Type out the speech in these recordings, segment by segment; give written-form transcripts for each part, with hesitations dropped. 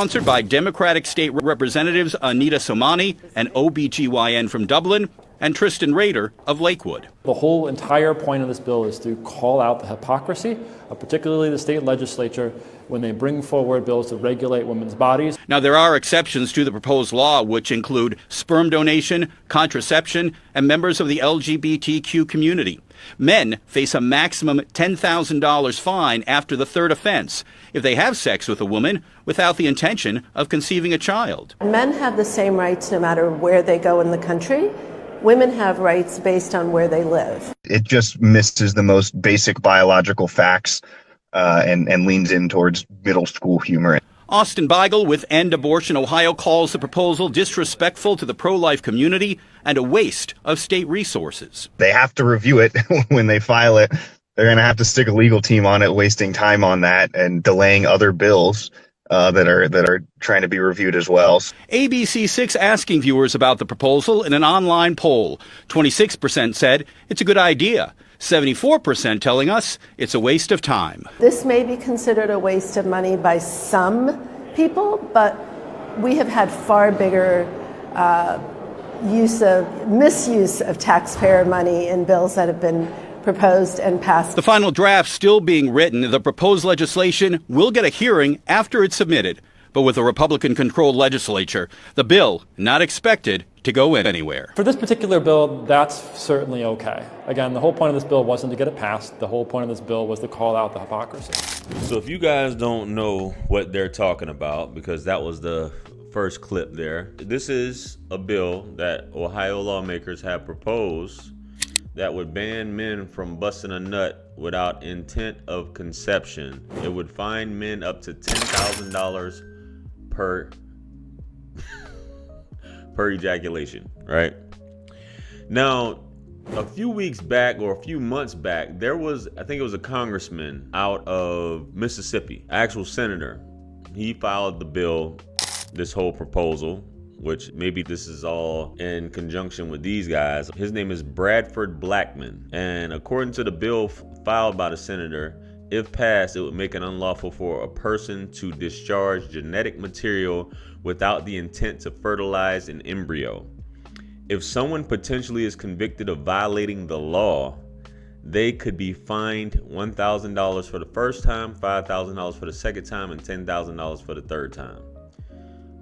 sponsored by Democratic State Representatives Anita Somani, an OBGYN from Dublin, and Tristan Rader of Lakewood. The whole entire point of this bill is to call out the hypocrisy of particularly the state legislature when they bring forward bills to regulate women's bodies. Now, there are exceptions to the proposed law, which include sperm donation, contraception, and members of the LGBTQ community. Men face a maximum $10,000 fine after the third offense if they have sex with a woman without the intention of conceiving a child. Men have the same rights no matter where they go in the country. Women have rights based on where they live. It just misses the most basic biological facts and leans in towards middle school humor. Austin Beigel with End Abortion Ohio calls the proposal disrespectful to the pro-life community and a waste of state resources. They have to review it when they file it. They're going to have to stick a legal team on it, wasting time on that and delaying other bills that are trying to be reviewed as well. ABC6 asking viewers about the proposal in an online poll. 26% said it's a good idea. 74% telling us it's a waste of time. This may be considered a waste of money by some people, but we have had far bigger misuse of taxpayer money in bills that have been proposed and passed. The final draft still being written. The proposed legislation will get a hearing after it's submitted. But with a Republican-controlled legislature, the bill not expected to go anywhere. For this particular bill, that's certainly okay. Again, the whole point of this bill wasn't to get it passed. The whole point of this bill was to call out the hypocrisy. So if you guys don't know what they're talking about, because that was the first clip there, this is a bill that Ohio lawmakers have proposed that would ban men from busting a nut without intent of conception. It would fine men up to $10,000 per per ejaculation, right? Now, a few weeks back or a few months back, there was, I think it was a congressman out of Mississippi, actual senator. He filed the bill, this whole proposal, which maybe this is all in conjunction with these guys. His name is Bradford Blackmon. And according to the bill filed by the senator, if passed, it would make it unlawful for a person to discharge genetic material without the intent to fertilize an embryo. If someone potentially is convicted of violating the law, they could be fined $1,000 for the first time, $5,000 for the second time, and $10,000 for the third time.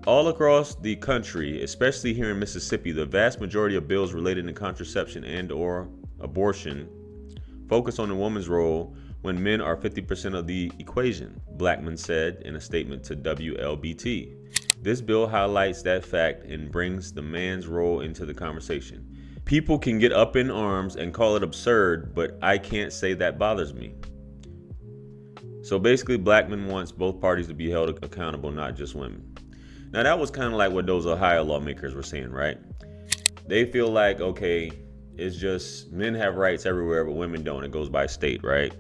All across the country, especially here in Mississippi, the vast majority of bills related to contraception and or abortion focus on the woman's role when men are 50% of the equation, Blackmon said in a statement to WLBT. This bill highlights that fact and brings the man's role into the conversation. People can get up in arms and call it absurd, but I can't say that bothers me. So basically, Blackmon wants both parties to be held accountable, not just women. Now, that was kind of like what those Ohio lawmakers were saying, right? They feel like, okay, it's just men have rights everywhere, but women don't. It goes by state, right?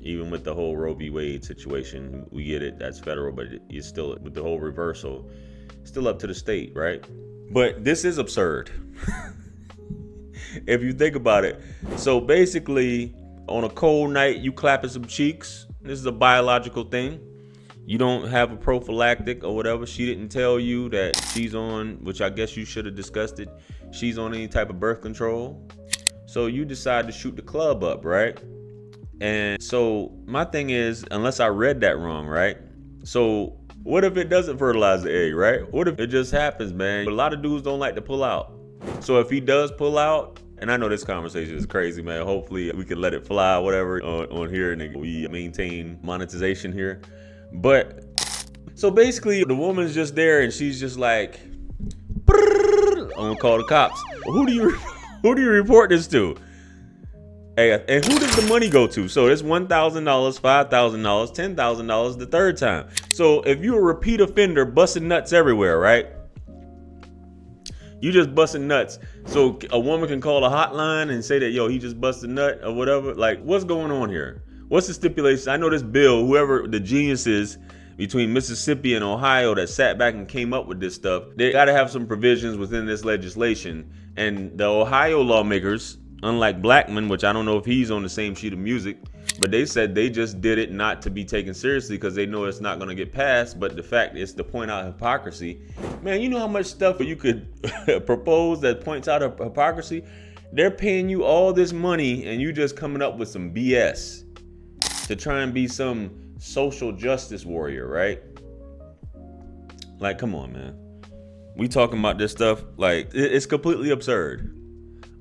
Even with the whole Roe v. Wade situation, we get it, that's federal, but it's still, with the whole reversal, still up to the state, right? But this is absurd. If you think about it. So basically, on a cold night, you clapping some cheeks. This is a biological thing. You don't have a prophylactic or whatever. She didn't tell you that she's on, which I guess you should have discussed it, she's on any type of birth control. So you decide to shoot the club up, right? And so my thing is, unless I read that wrong, right? So what if it doesn't fertilize the egg, right? What if it just happens, man? But a lot of dudes don't like to pull out. So if he does pull out, and I know this conversation is crazy, man. Hopefully we can let it fly, whatever, on here, and we maintain monetization here. But so basically, the woman's just there, and she's just like, I'm gonna call the cops. Who do you report this to? Hey, and who does the money go to? So it's $1,000, $5,000, $10,000 the third time. So if you're a repeat offender, busting nuts everywhere, right? You just busting nuts. So a woman can call a hotline and say that, yo, he just busted nut or whatever. Like, what's going on here? What's the stipulation? I know this bill, whoever the genius is between Mississippi and Ohio that sat back and came up with this stuff, they got to have some provisions within this legislation. And the Ohio lawmakers Unlike Blackmon, which I don't know if he's on the same sheet of music, but they said they just did it not to be taken seriously because they know it's not going to get passed. But the fact is to point out hypocrisy. Man, you know how much stuff you could propose that points out hypocrisy? They're paying you all this money and you just coming up with some BS to try and be some social justice warrior, right? Like, come on, man. We talking about this stuff like it's completely absurd.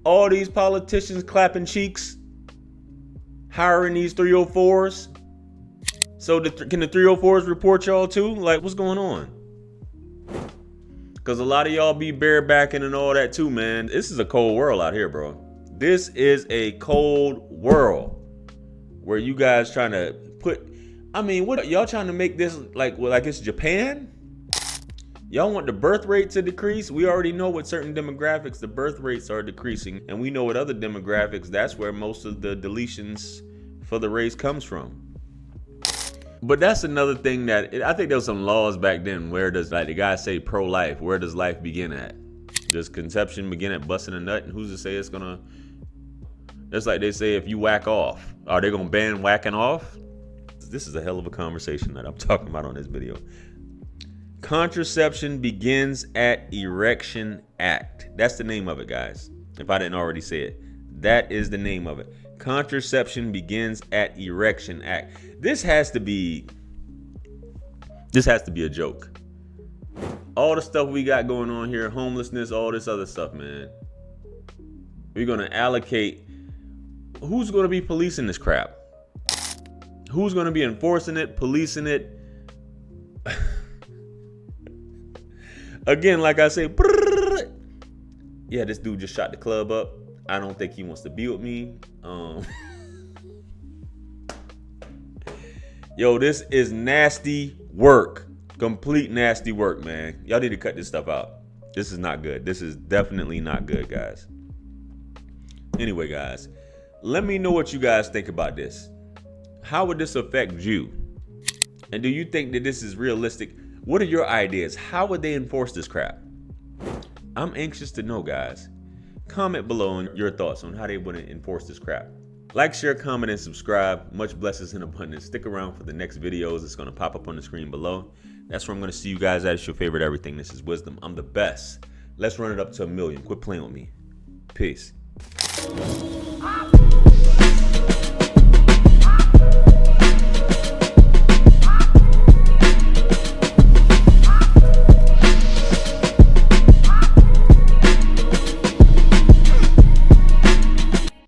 All these politicians clapping cheeks, hiring these 304s. So can the 304s report y'all too? Like, what's going on? Because a lot of y'all be barebacking and all that too, man. This is a cold world out here, bro. This is a cold world where you guys trying to put, I mean, what y'all trying to make this like it's Japan? Y'all want the birth rate to decrease? We already know with certain demographics, the birth rates are decreasing. And we know with other demographics, that's where most of the deletions for the race comes from. But that's another thing that, I think there was some laws back then. Where does, like the guy say pro-life, where does life begin at? Does conception begin at busting a nut? And who's to say it's gonna, that's like they say if you whack off. Are they gonna ban whacking off? This is a hell of a conversation that I'm talking about on this video. Contraception begins at erection act. That's the name of it, guys. If I didn't already say it, that is the name of it. Contraception begins at erection act. This has to be a joke. All the stuff we got going on here, homelessness, all this other stuff, man. We're gonna allocate. Who's gonna be policing this crap? Who's gonna be enforcing it, policing it? Again, like I say, yeah, this dude just shot the club up. I don't think he wants to be with me. Yo, this is nasty work. Complete nasty work, man. Y'all need to cut this stuff out. This is not good. This is definitely not good, guys. Anyway, guys, let me know what you guys think about this. How would this affect you? And do you think that this is realistic? What are your ideas? How would they enforce this crap? I'm anxious to know, guys. Comment below on your thoughts on how they would enforce this crap. Like, share, comment, and subscribe. Much blessings and abundance. Stick around for the next videos. It's going to pop up on the screen below. That's where I'm going to see you guys at. It's your favorite everything. This is Wisdom. I'm the best. Let's run it up to 1 million. Quit playing with me. Peace.